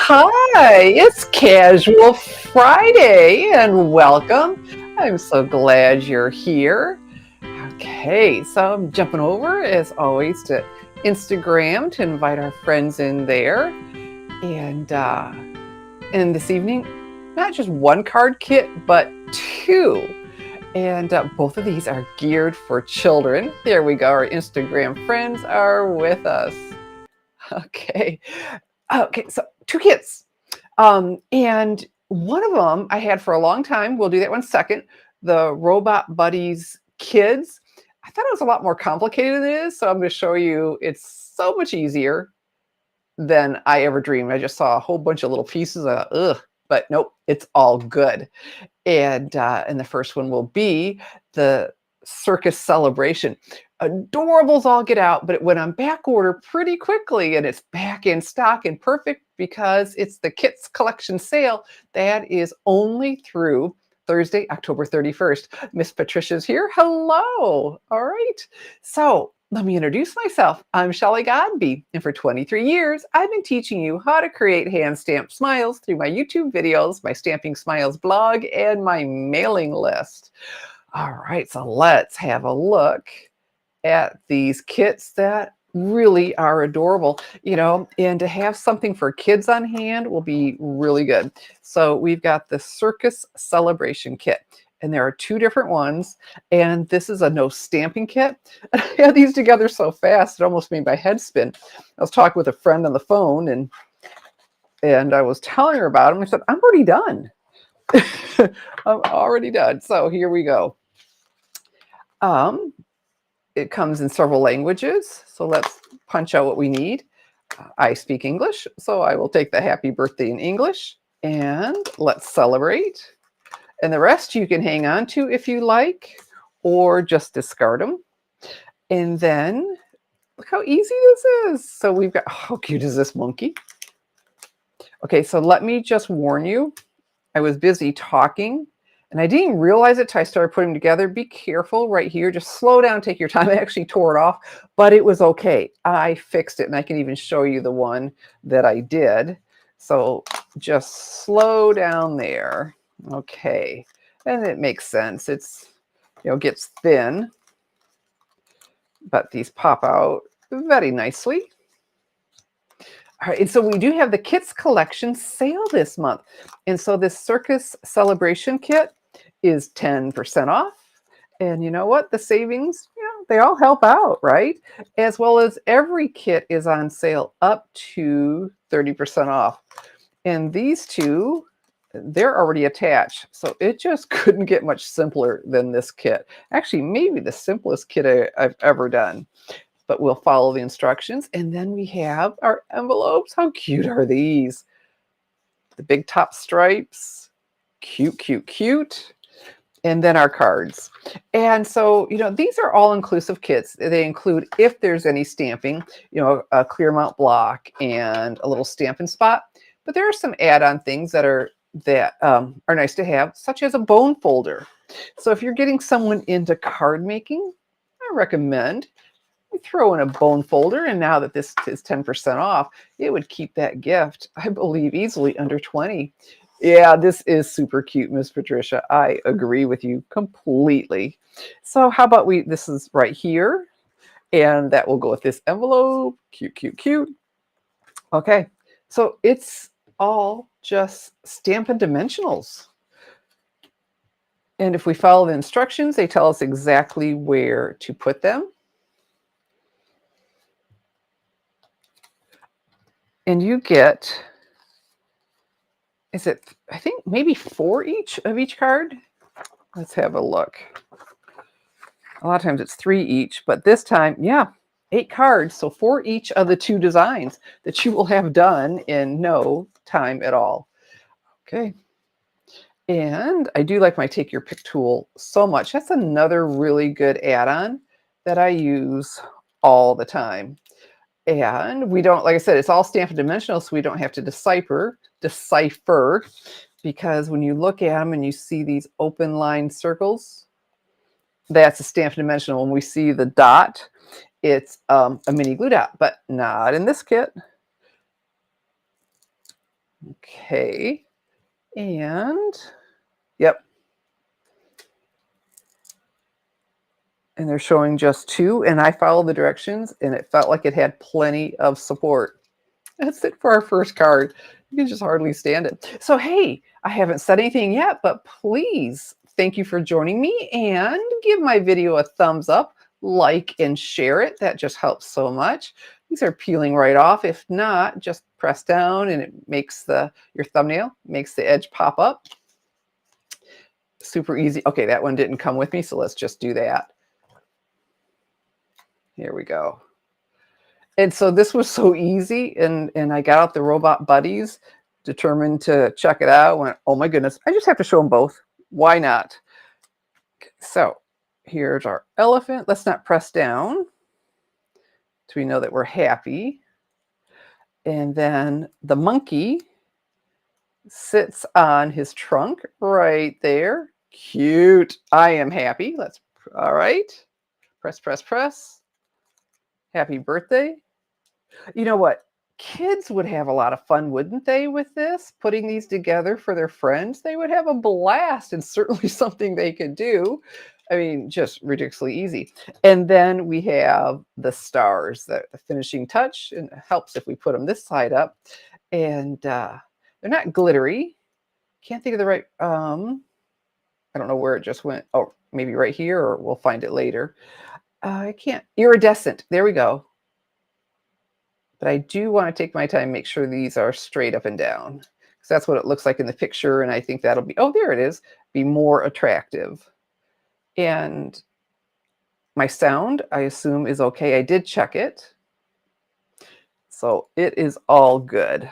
Hi, it's Casual Friday and welcome. I'm so glad you're here. Okay, so I'm jumping over as always to Instagram to invite our friends in there. And this evening, not just one card kit, but two. And both of these are geared for children. There we go. Our Instagram friends are with us. Okay. Okay, so two kits. And one of them I had for a long time. We'll do that one second. The Robot Buddies Kids. I thought it was a lot more complicated than it is, so I'm going to show you. It's so much easier than I ever dreamed. I just saw a whole bunch of little pieces. I thought, ugh, but nope, it's all good. And the first one will be the Circus Celebration. Adorables all get out, but it went on back order pretty quickly, and it's back in stock and perfect because it's the Kits Collection sale that is only through Thursday, October 31st. Miss Patricia's here. Hello. All right. So let me introduce myself. I'm Shelley Godby, and for 23 years, I've been teaching you how to create hand stamped smiles through my YouTube videos, my Stamping Smiles blog, and my mailing list. All right, so let's have a look at these kits that really are adorable, and to have something for kids on hand will be really good. So we've got the Circus Celebration Kit, and there are two different ones, and this is a no stamping kit. I had these together so fast it almost made my head spin. I was talking with a friend on the phone, and I was telling her about them. I said, I'm already done. I'm already done. So here we go. It comes in several languages, so let's punch out what we need. I speak English, so I will take the happy birthday in English, and let's celebrate. And the rest you can hang on to if you like, or just discard them. And then look how easy this is. So we've got, how cute is this monkey? Okay, so let me just warn you, I was busy talking and I didn't realize it till I started putting them together. Be careful right here. Just slow down, take your time. I actually tore it off, but it was okay. I fixed it, and I can even show you the one that I did. So just slow down there. Okay. And it makes sense. It's, gets thin, but these pop out very nicely. All right, and so we do have the Kits Collection sale this month. And so this Circus Celebration Kit is 10% off. And you know what? The savings, they all help out, right? As well as every kit is on sale up to 30% off. And these two, they're already attached. So it just couldn't get much simpler than this kit. Actually, maybe the simplest kit I've ever done. But we'll follow the instructions. And then we have our envelopes. How cute are these? The big top stripes. Cute, cute, cute. And then our cards. And so, these are all inclusive kits. They include, if there's any stamping, a clear mount block and a little Stampin' Spot. But there are some add-on things that are nice to have, such as a bone folder. So if you're getting someone into card making, I recommend you throw in a bone folder, and now that this is 10% off, it would keep that gift, I believe, easily under 20. Yeah, this is super cute, Miss Patricia. I agree with you completely. So how about this is right here, and that will go with this envelope. Cute, cute, cute. Okay, so it's all just Stampin' Dimensionals. And if we follow the instructions, they tell us exactly where to put them. And you get, is it, I think maybe 4 each of each card? Let's have a look. A lot of times it's 3 each, but this time, 8 cards. So 4 each of the 2 designs that you will have done in no time at all. Okay. And I do like my Take Your Pick tool so much. That's another really good add-on that I use all the time. And we don't, like I said, it's all Stampin' Dimensional, so we don't have to decipher, because when you look at them and you see these open line circles, that's a Stampin' Dimensional. When we see the dot, it's a mini glue dot, but not in this kit. Okay. And yep. And they're showing just 2, and I followed the directions, and it felt like it had plenty of support. That's it for our first card. You can just hardly stand it. So, hey, I haven't said anything yet, but please thank you for joining me and give my video a thumbs up, like, and share it. That just helps so much. These are peeling right off. If not, just press down and it makes your thumbnail, makes the edge pop up. Super easy. Okay, that one didn't come with me, so let's just do that. Here we go. And so this was so easy, and I got out the robot buddies, determined to check it out. Went, oh my goodness, I just have to show them both. Why not? So here's our elephant. Let's not press down so we know that we're happy. And then the monkey sits on his trunk right there. Cute. I am happy. All right. Press, press, press. Happy birthday. You know what? Kids would have a lot of fun, wouldn't they, with this? Putting these together for their friends. They would have a blast, and certainly something they could do. I mean, just ridiculously easy. And then we have the stars, the finishing touch, and it helps if we put them this side up. And they're not glittery. Can't think of the right, I don't know where it just went. Oh, maybe right here, or we'll find it later. I can't, iridescent. There we go. But I do want to take my time, make sure these are straight up and down. Because that's what it looks like in the picture. And I think that'll be, oh, there it is, be more attractive. And my sound, I assume, is okay. I did check it. So it is all good.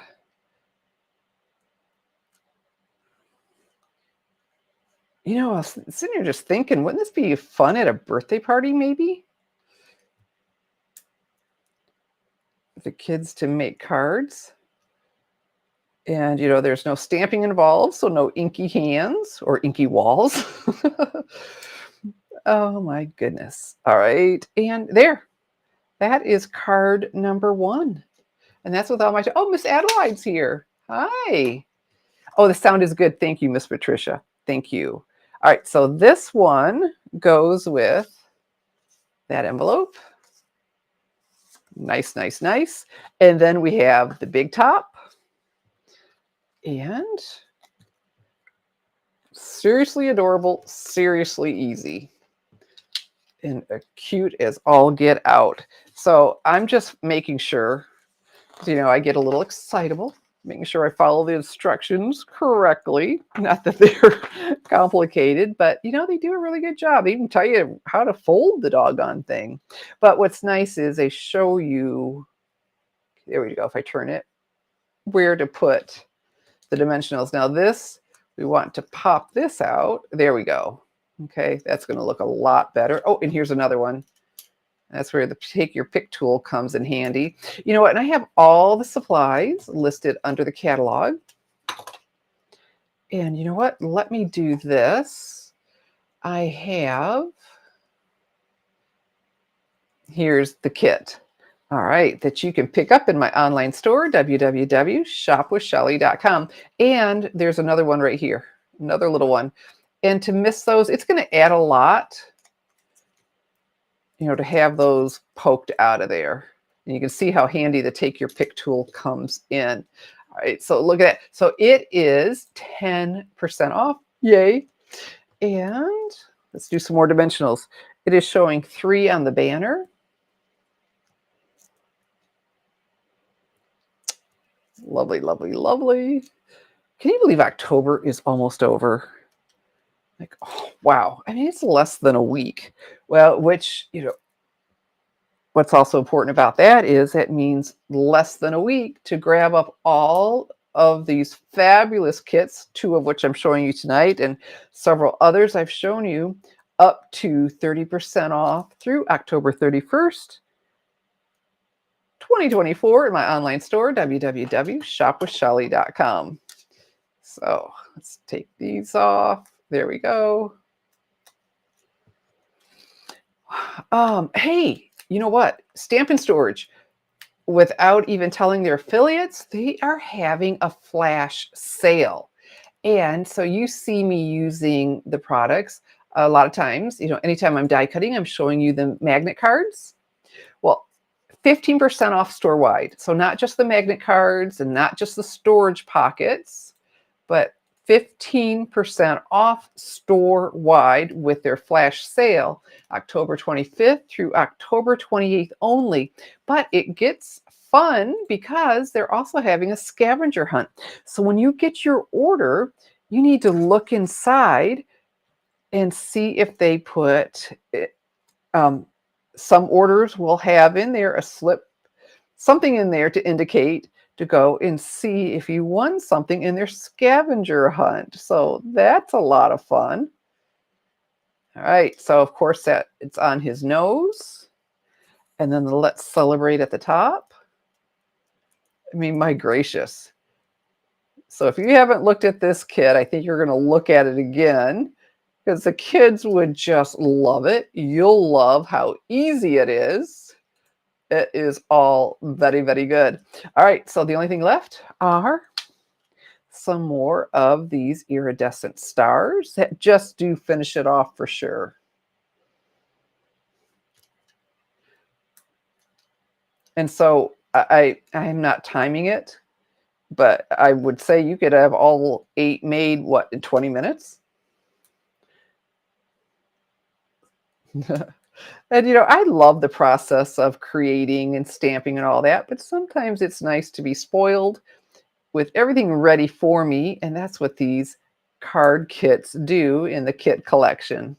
You know, I was sitting here just thinking, wouldn't this be fun at a birthday party, maybe? The kids to make cards. And, you know, there's no stamping involved, so no inky hands or inky walls. Oh, my goodness. All right. And there. That is card number 1. And that's with all my... Oh, Miss Adelaide's here. Hi. Oh, the sound is good. Thank you, Miss Patricia. Thank you. All right. So this one goes with that envelope. Nice, nice, nice. And then we have the big top. And seriously adorable, seriously easy, and cute as all get out. So I'm just making sure, you know, I get a little excitable, making sure I follow the instructions correctly. Not that they're complicated, but, you know, they do a really good job. They even tell you how to fold the doggone thing. But what's nice is they show you, there we go, if I turn it, where to put the dimensionals. Now this, we want to pop this out. There we go. Okay, that's going to look a lot better. Oh, and here's another one. That's where the take your pick tool comes in handy. You know what? And I have all the supplies listed under the catalog. And you know what? Let me do this. I have, here's the kit. All right, that you can pick up in my online store, www.shopwithshelly.com. And there's another one right here, another little one. And to miss those, it's going to add a lot, you know, to have those poked out of there. And you can see how handy the take your pick tool comes in. All right, so look at that. So it is 10% off. Yay. And let's do some more dimensionals. It is showing 3 on the banner. Lovely, lovely, lovely. Can you believe October is almost over? Like, oh, wow. I mean, it's less than a week. Well, which, you know, what's also important about that is it means less than a week to grab up all of these fabulous kits, 2 of which I'm showing you tonight, and several others I've shown you, up to 30% off through October 31st. 2024 in my online store, www.shopwithshelly.com. So let's take these off. There we go. Hey, you know what? Stampin' Storage. without even telling their affiliates, they are having a flash sale. And so you see me using the products a lot of times. Anytime I'm die cutting, I'm showing you the magnet cards. Well, 15% off store wide. So not just the magnet cards and not just the storage pockets, but 15% off store wide with their flash sale, October 25th through October 28th only. But it gets fun because they're also having a scavenger hunt. So when you get your order, you need to look inside and see if they put some orders will have in there a slip, something in there to indicate to go and see if you won something in their scavenger hunt. So that's a lot of fun. All right, so of course that it's on his nose, and then the let's celebrate at the top. I mean, my gracious. So if you haven't looked at this kit, I think you're going to look at it again because the kids would just love it. You'll love how easy it is. It is all very, very good. All right, so the only thing left are some more of these iridescent stars that just do finish it off for sure. And so I'm not timing it, but I would say you could have all 8 made, what, in 20 minutes? And, I love the process of creating and stamping and all that, but sometimes it's nice to be spoiled with everything ready for me, and that's what these card kits do in the kit collection.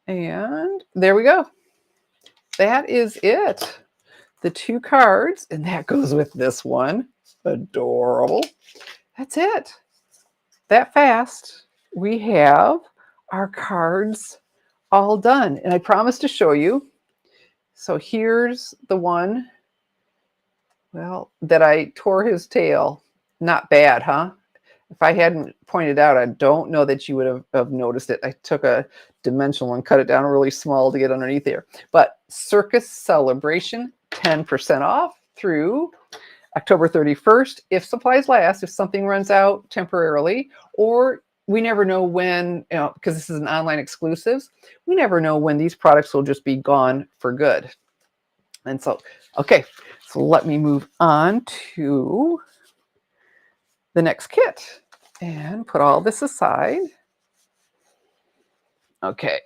And there we go. That is it. The 2 cards, and that goes with this one. Adorable. That's it. That fast, we have our cards all done. And I promised to show you. So here's the one, well, that I tore his tail. Not bad, huh? If I hadn't pointed out, I don't know that you would have noticed it. I took a dimensional and cut it down really small to get underneath there. But Circus Celebration, 10% off through October 31st. If supplies last, if something runs out temporarily, or we never know when, because this is an online exclusives, we never know when these products will just be gone for good. And so, okay, so let me move on to the next kit and put all this aside. Okay,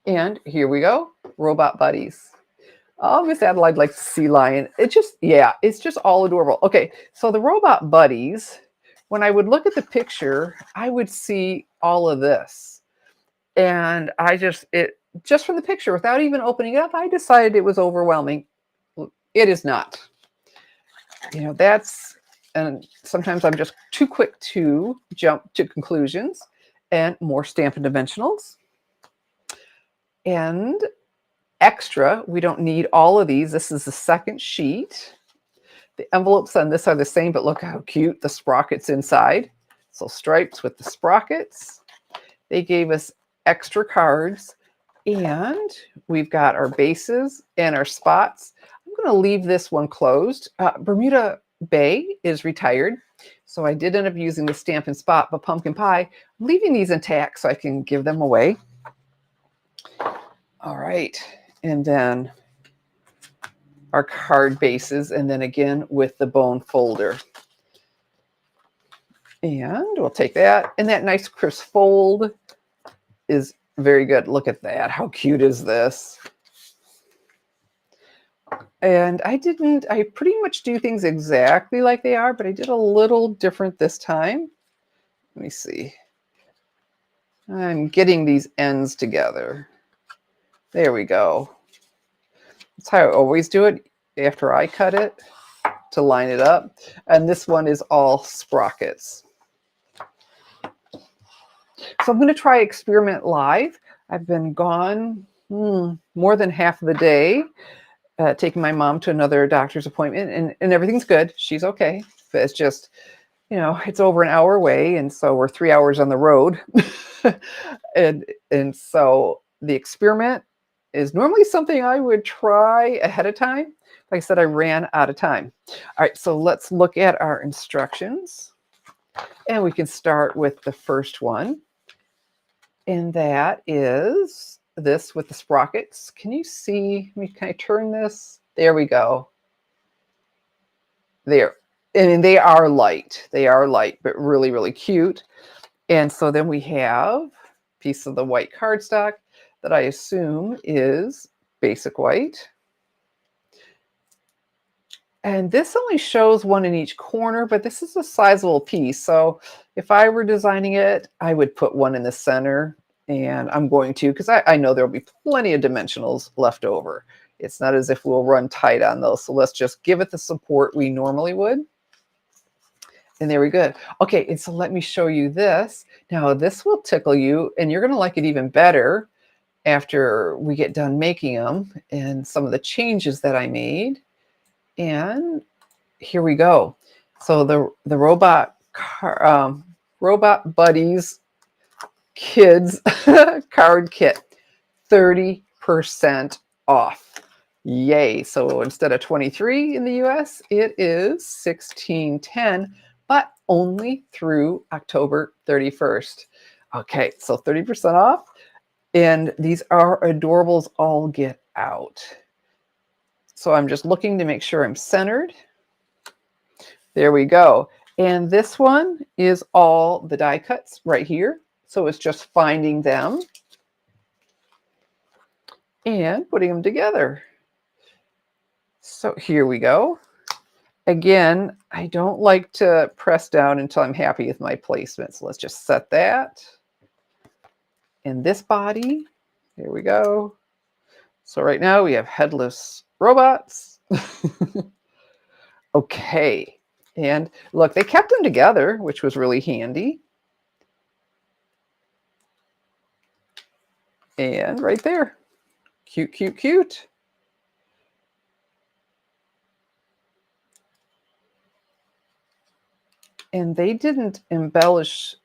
and here we go, Robot Buddies. Oh, Miss Adelaide likes sea lion. It's just all adorable. Okay, so the Robot Buddies, when I would look at the picture, I would see all of this. And just from the picture, without even opening it up, I decided it was overwhelming. It is not. And sometimes I'm just too quick to jump to conclusions. And more Stampin' Dimensionals. And extra, we don't need all of these. This is the second sheet. The envelopes on this are the same, but look how cute the sprockets inside. So stripes with the sprockets. They gave us extra cards, and we've got our bases and our spots. I'm going to leave this one closed. Bermuda Bay is retired, so I did end up using the Stampin' Spot, but Pumpkin Pie, I'm leaving these intact so I can give them away. All right, and then our card bases, and then again with the bone folder. And we'll take that, and that nice crisp fold is very good. Look at that. How cute is this? And I pretty much do things exactly like they are, but I did a little different this time. Let me see. I'm getting these ends together. There we go. That's how I always do it after I cut it, to line it up. And this one is all sprockets. So I'm going to try Experiment Live. I've been gone more than half of the day, taking my mom to another doctor's appointment, and everything's good. She's okay. But it's just, it's over an hour away, and so we're 3 hours on the road. and so the experiment is normally something I would try ahead of time, Like I said, I ran out of time. All right, so let's look at our instructions. And we can start with the first one. And that is this with the sprockets. Can you see? Can I turn this? There we go. There. And they are light. They are light, but really, really cute. And so then we have a piece of the white cardstock that I assume is basic white. And this only shows one in each corner, but this is a sizable piece. So if I were designing it, I would put one in the center, and I'm going to, because I know there'll be plenty of dimensionals left over. It's not as if we'll run tight on those. So let's just give it the support we normally would. And there we go. Okay, and so let me show you this. Now this will tickle you, and you're gonna like it even better after we get done making them and some of the changes that I made. And here we go. So the robot buddies kids card kit, 30% off. Yay. So instead of 23 in the US, it is 16.10, but only through October 31st. Okay, so 30% off. And these are adorables all get out. So I'm just looking to make sure I'm centered. There we go. And this one is all the die cuts right here. So it's just finding them and putting them together. So here we go. Again, I don't like to press down until I'm happy with my placement. So let's just set that. And this body, here we go. So right now we have headless robots. Okay. And look, they kept them together, which was really handy. And right there. Cute, cute, cute. And they didn't embellish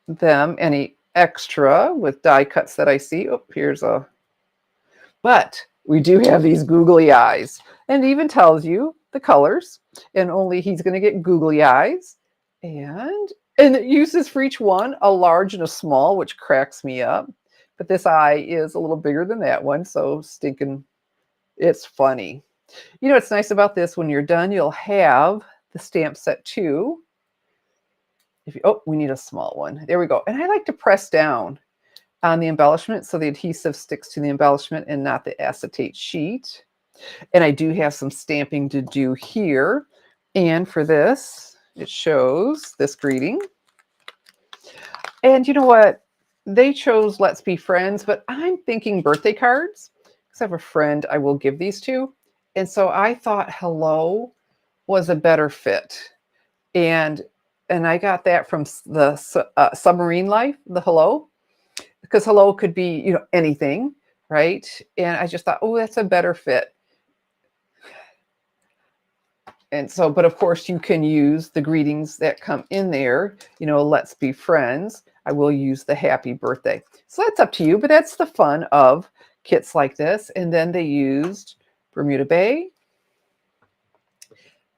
them any extra with die cuts that I see. Oh, here's a... But we do have these googly eyes. And it even tells you the colors. And only he's going to get googly eyes. And it uses for each one a large and a small, which cracks me up. But this eye is a little bigger than that one. So stinking, it's funny. You know what's nice about this? When you're done, you'll have the stamp set too. If you, oh, we need a small one. There we go. And I like to press down on the embellishment so the adhesive sticks to the embellishment and not the acetate sheet. And I do have some stamping to do here. And for this, it shows this greeting. And you know what? They chose Let's Be Friends, but I'm thinking birthday cards because I have a friend I will give these to. And so I thought hello was a better fit. And I got that from the Submarine Life, the hello, because hello could be, you know, anything, right? And I just thought, oh, that's a better fit. And so, but of course you can use the greetings that come in there, you know, let's be friends. I will use the happy birthday. So that's up to you, but that's the fun of kits like this. And then they used Bermuda Bay.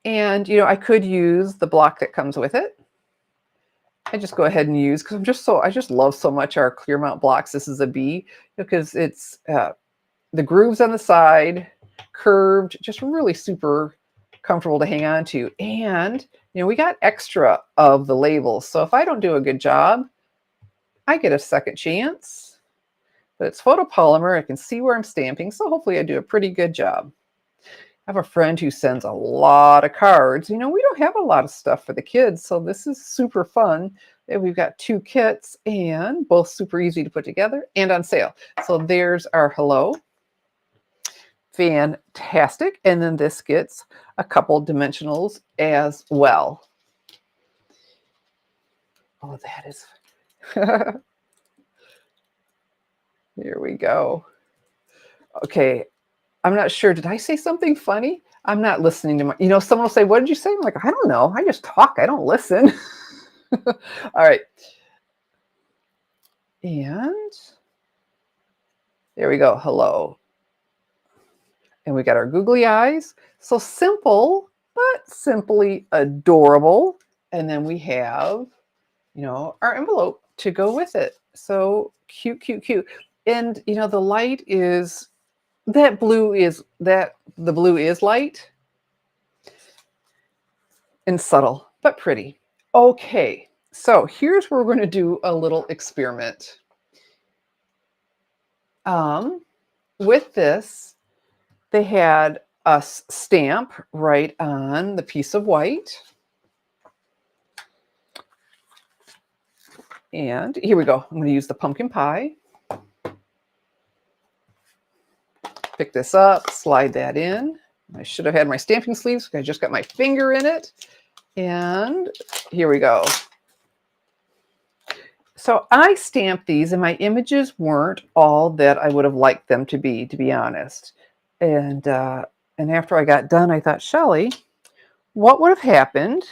And, you know, I could use the block that comes with it. I just go ahead and use, because I just love so much our Clearmount blocks. This is a B because it's the grooves on the side, curved, just really super comfortable to hang on to. And, you know, we got extra of the labels. So if I don't do a good job, I get a second chance. But it's photopolymer. I can see where I'm stamping. So hopefully I do a pretty good job. I have a friend who sends a lot of cards. You know, we don't have a lot of stuff for the kids, so this is super fun. And we've got 2 kits and both super easy to put together and on sale. So there's our hello. Fantastic. And then this gets a couple dimensionals as well. Oh, that is... Here we go. Okay. I'm not sure. Did I say something funny? I'm not listening to my, you know, someone will say, what did you say? I'm like, I don't know. I just talk. I don't listen. All right. And there we go. Hello. And we got our googly eyes. So simple, but simply adorable. And then we have, our envelope to go with it. So cute, cute, cute. And, the light is, the blue is light and subtle, but pretty. Okay, so here's where we're going to do a little experiment. With this, they had us stamp right on the piece of white. And here we go. I'm going to use the pumpkin pie. Pick this up, slide that in. I should have had my stamping sleeves. I just got my finger in it. And here we go. So I stamped these and my images weren't all that I would have liked them to be honest. And after I got done, I thought, Shelley, what would have happened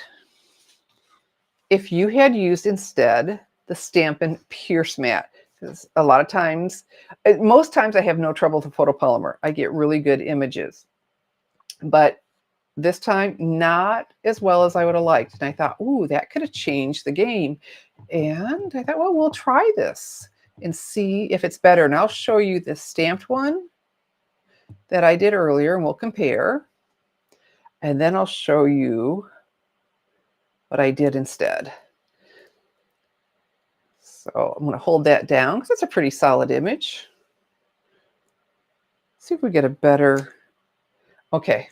if you had used instead the Stampin' Pierce mat? Because a lot of times, most times I have no trouble with photopolymer. I get really good images. But this time, not as well as I would have liked. And I thought, ooh, that could have changed the game. And I thought, well, we'll try this and see if it's better. And I'll show you the stamped one that I did earlier, and we'll compare. And then I'll show you what I did instead. So I'm going to hold that down because it's a pretty solid image. See if we get a better. Okay,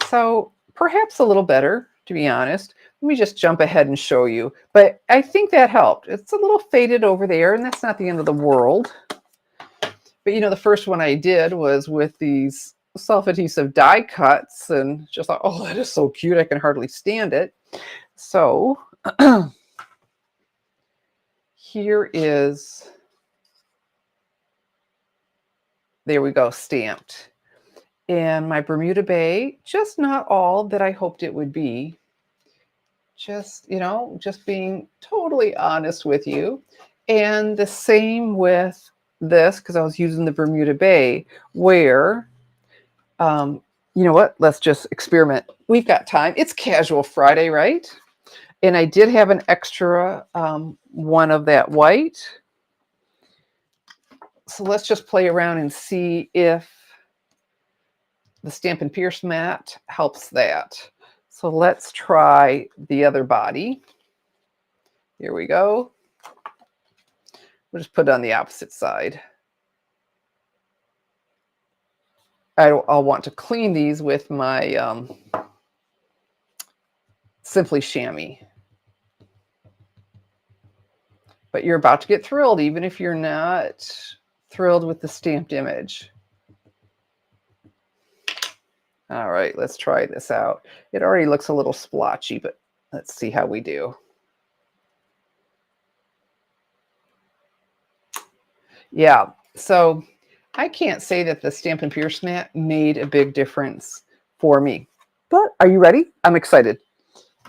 so perhaps a little better, to be honest. Let me just jump ahead and show you. But I think that helped. It's a little faded over there, and that's not the end of the world. But the first one I did was with these self-adhesive die cuts, and just thought, oh, that is so cute. I can hardly stand it. So here is, there we go, stamped. And my Bermuda Bay, just not all that I hoped it would be. Just being totally honest with you. And the same with this, because I was using the Bermuda Bay, where, you know what, let's just experiment. We've got time. It's Casual Friday, right? And I did have an extra one of that white. So let's just play around and see if the Stampin' Pierce mat helps that. So let's try the other body. Here we go. We'll just put it on the opposite side. I'll want to clean these with my Simply Chamois. But you're about to get thrilled, even if you're not thrilled with the stamped image. All right, let's try this out. It already looks a little splotchy, but let's see how we do. Yeah, so I can't say that the Stampin' Pierce mat made a big difference for me. But are you ready? I'm excited.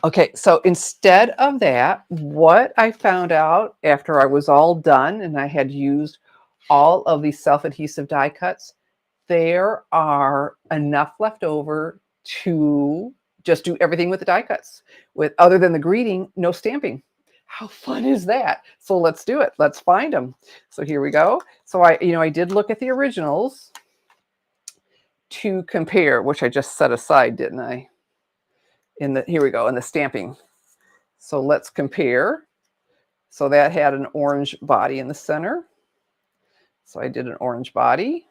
Okay, so instead of that, what I found out after I was all done and I had used all of these self-adhesive die cuts, there are enough left over to just do everything with the die cuts. With other than the greeting, no stamping. How fun is that? So let's do it. Let's find them. So here we go. So I did look at the originals to compare, which I just set aside, didn't I? Here we go, in the stamping. So let's compare. So that had an orange body in the center. So I did an orange body.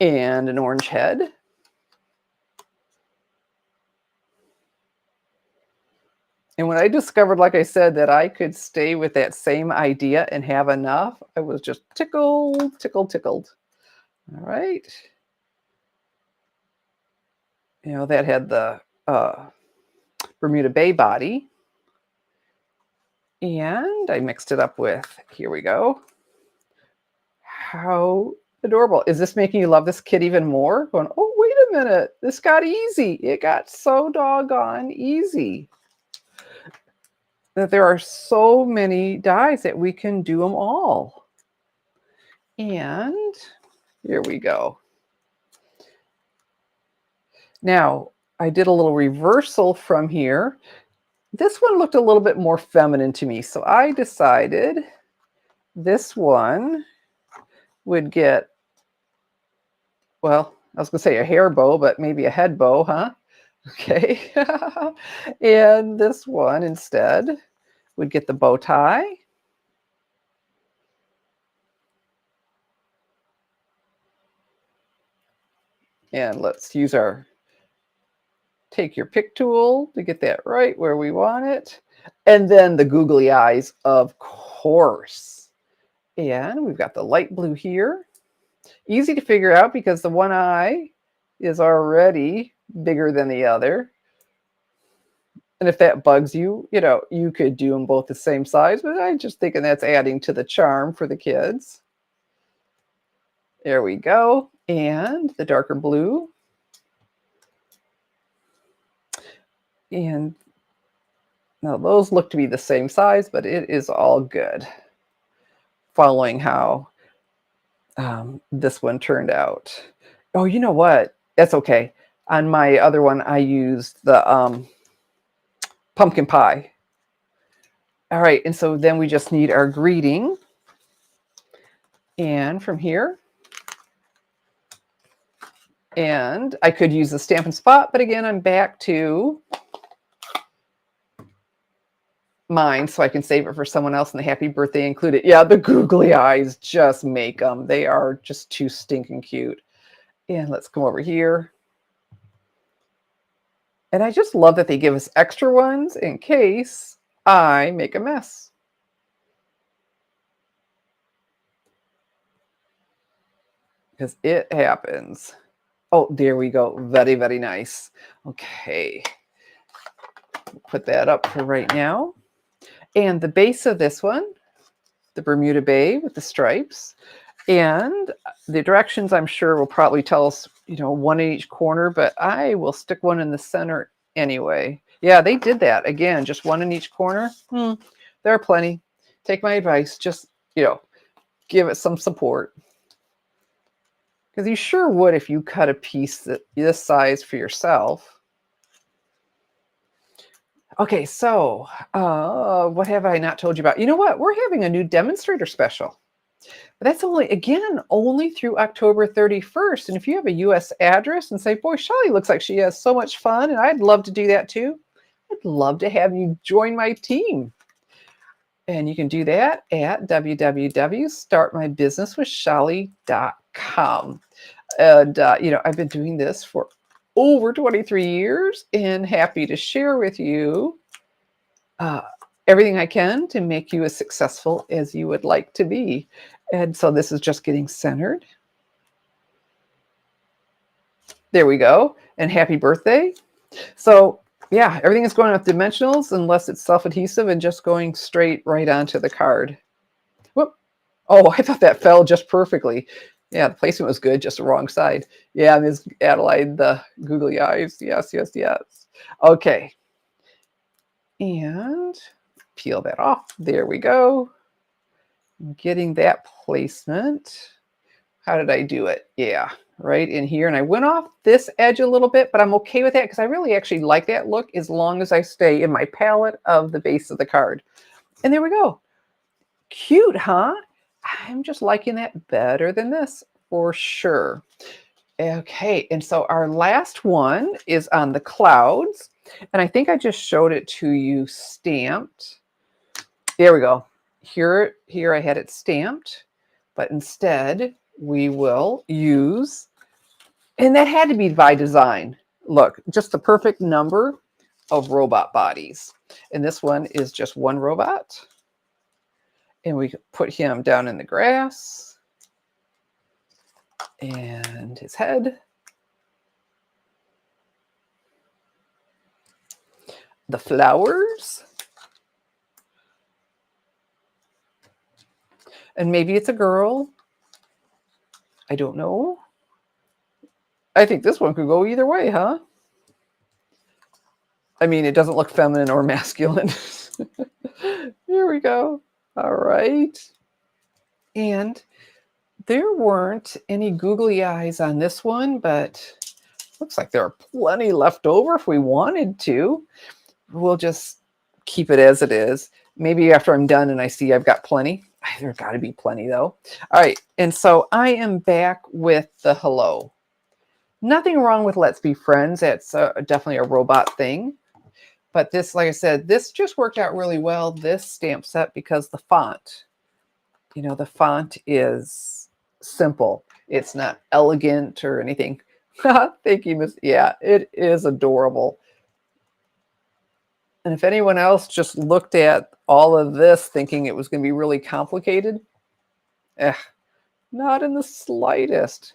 And an orange head. And when I discovered, like I said, that I could stay with that same idea and have enough, I was just tickled, tickled, tickled. All right. That had the Bermuda Bay body. And I mixed it up with, here we go. How adorable. Is this making you love this kit even more? Going, oh, wait a minute. This got easy. It got so doggone easy. That there are so many dies that we can do them all. And here we go. Now, I did a little reversal from here. This one looked a little bit more feminine to me, so I decided this one would get, well, I was going to say a hair bow, but maybe a head bow, huh? Okay. And this one instead would get the bow tie. And let's use our take your pick tool to get that right where we want it. And then the googly eyes, of course. And we've got the light blue here. Easy to figure out because the one eye is already bigger than the other. And if that bugs you, you know, you could do them both the same size, but I'm just thinking that's adding to the charm for the kids. There we go. And the darker blue. And now those look to be the same size, but it is all good. Following how this one turned out. Oh, you know what? That's okay. On my other one, I used the pumpkin pie. All right, and so then we just need our greeting. And from here, and I could use the Stampin' Spot, but again, I'm back to mine so I can save it for someone else and the happy birthday included. Yeah, the googly eyes, just make them. They are just too stinking cute. And let's come over here. And I just love that they give us extra ones in case I make a mess. Because it happens. Oh, there we go. Very, very nice. Okay. Put that up for right now. And the base of this one, the Bermuda Bay with the stripes, and the directions I'm sure will probably tell us, you know, one in each corner, but I will stick one in the center anyway. Yeah, they did that. Again, just one in each corner. There are plenty. Take my advice. Just, you know, give it some support. Because you sure would if you cut a piece this size for yourself. Okay, so what have I not told you about? You know what? We're having a new demonstrator special. But that's only, again, only through October 31st. And if you have a U.S. address and say, boy, Shelly looks like she has so much fun, and I'd love to do that too, I'd love to have you join my team. And you can do that at www.startmybusinesswithshelly.com. And, you know, I've been doing this for over 23 years and happy to share with you everything I can to make you as successful as you would like to be. And so this is just getting centered. There we go. And happy birthday. So yeah, everything is going with dimensionals unless it's self-adhesive and just going straight right onto the card. Whoop. Oh, I thought that fell just perfectly. Yeah, the placement was good, just the wrong side. Yeah, Ms. Adelaide, the googly eyes. Yes, yes, yes. Okay. And peel that off. There we go. Getting that placement. How did I do it? Yeah, right in here. And I went off this edge a little bit, but I'm okay with that because I really actually like that look as long as I stay in my palette of the base of the card. And there we go. Cute, huh? I'm just liking that better than this for sure. Okay, and so our last one is on the clouds. And I think I just showed it to you stamped. There we go. Here I had it stamped, but instead we will use, and that had to be by design. Look, just the perfect number of robot bodies. And this one is just one robot. And we put him down in the grass. And his head. The flowers. And maybe it's a girl. I don't know. I think this one could go either way, huh? I mean, it doesn't look feminine or masculine. Here we go. All right. And There weren't any googly eyes on this one, but looks like there are plenty left over if we wanted to. We'll just keep it as it is. Maybe after I'm done and I see I've got plenty. There's got to be plenty though. All right, and so I am back with the hello. Nothing wrong with Let's Be Friends. That's definitely a robot thing. But this, like I said, this just worked out really well, this stamp set, because the font, you know, the font is simple. It's not elegant or anything. Thank you, Miss. Yeah, it is adorable. And if anyone else just looked at all of this thinking it was going to be really complicated, not in the slightest.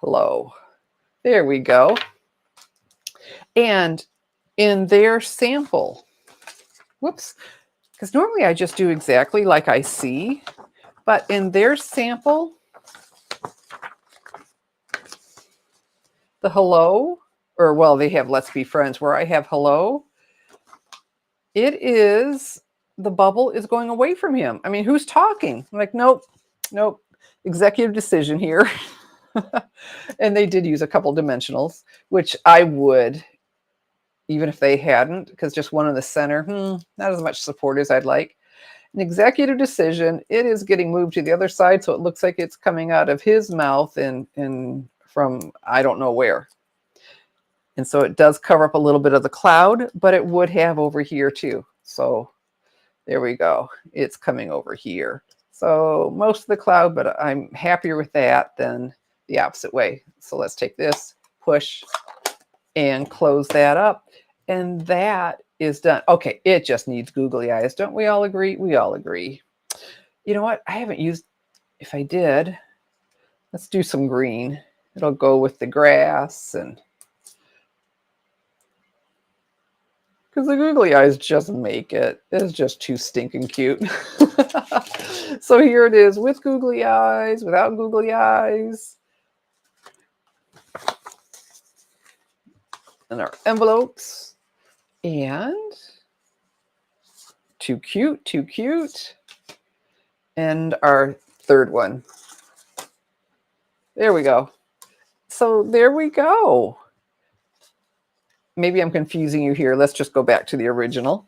Hello. There we go. And in their sample, whoops, because normally I just do exactly like I see, but in their sample, the hello, or well, they have Let's Be Friends, where I have hello, it is, the bubble is going away from him. I mean, who's talking? I'm like, nope, executive decision here. And they did use a couple dimensionals, which I would, even if they hadn't, because just one in the center, not as much support as I'd like. An executive decision, it is getting moved to the other side, so it looks like it's coming out of his mouth and from I don't know where. And so it does cover up a little bit of the cloud, but it would have over here too. So there we go. It's coming over here. So most of the cloud, but I'm happier with that than the opposite way. So let's take this, push, and close that up. And that is done. Okay, it just needs googly eyes. Don't we all agree? We all agree. You know what? I haven't used, if I did, let's do some green. It'll go with the grass, and because the googly eyes just make it. It's just too stinking cute. So here it is with googly eyes, without googly eyes. And our envelopes. And too cute, too cute. And our third one. There we go. So there we go. Maybe I'm confusing you here. Let's just go back to the original.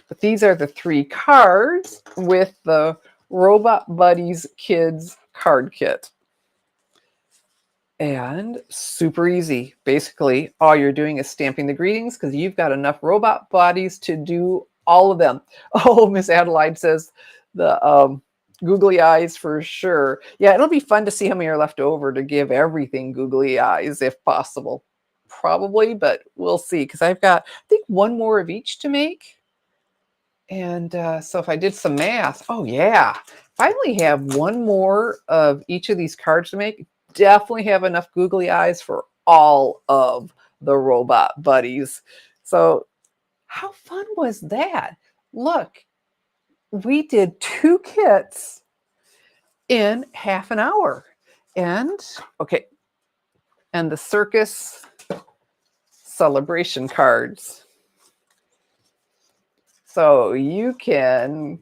But these are the 3 cards with the Robot Buddies Kids card kit. And super easy. Basically, all you're doing is stamping the greetings because you've got enough robot bodies to do all of them. Oh, Miss Adelaide says the googly eyes for sure. Yeah, it'll be fun to see how many are left over to give everything googly eyes if possible. Probably, but we'll see, because I've got, I think, 1 more of each to make. And so if I did some math, oh yeah, if I only have 1 more of each of these cards to make, definitely have enough googly eyes for all of the robot buddies. So how fun was that? Look, we did 2 kits in half an hour. And okay, and the Circus celebration cards. So you can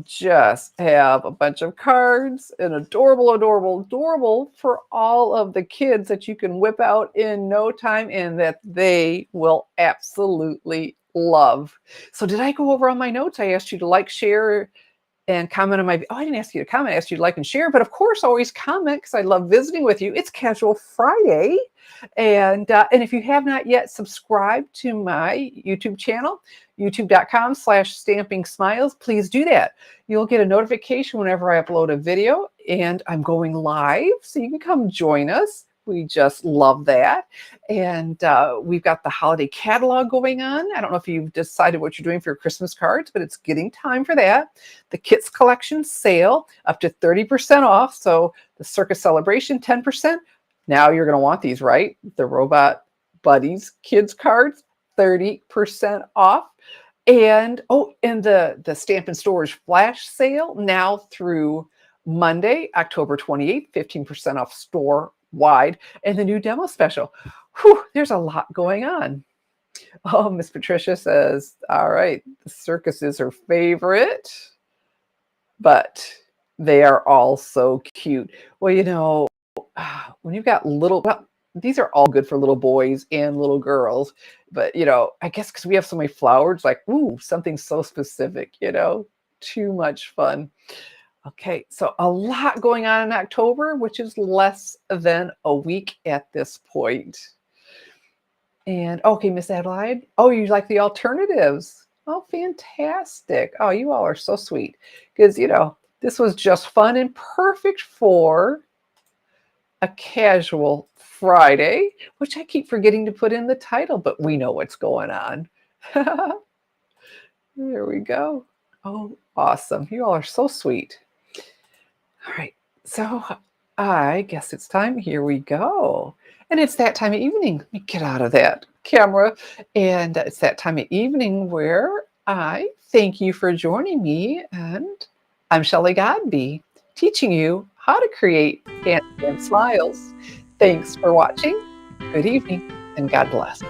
just have a bunch of cards and adorable for all of the kids that you can whip out in no time and that they will absolutely love. So did I go over on my notes? I asked you to like, share, and comment on my, oh, I didn't ask you to comment. I asked you to like and share, but of course, always comment because I love visiting with you. It's Casual Friday. And if you have not yet subscribed to my YouTube channel, youtube.com/stamping smiles, please do that. You'll get a notification whenever I upload a video, and I'm going live, so you can come join us. We just love that. And we've got the holiday catalog going on. I don't know if you've decided what you're doing for your Christmas cards, but it's getting time for that. The Kits Collection sale up to 30% off. So the Circus Celebration, 10%. Now you're going to want these, right? The Robot Buddies Kids cards, 30% off. And and the Stampin' Storage flash sale now through Monday, October 28th, 15% off store wide, and the new demo special. Whew, there's a lot going on. Oh, Miss Patricia says, all right, the Circus is her favorite, but They are all so cute. Well, when you've got these are all good for little boys and little girls, but, I guess because we have so many flowers, like, ooh, something so specific, too much fun. Okay, so a lot going on in October, which is less than a week at this point. And okay, Miss Adelaide. Oh, you like the alternatives. Oh, fantastic. Oh, you all are so sweet. Because, this was just fun and perfect for a casual Friday, which I keep forgetting to put in the title, but we know what's going on. There we go. Oh, awesome. You all are so sweet. All right. So I guess it's time. Here we go. And it's that time of evening. Let me get out of that camera. And it's that time of evening where I thank you for joining me. And I'm Shelley Godby, teaching you how to create handstand smiles. Thanks for watching. Good evening and God bless.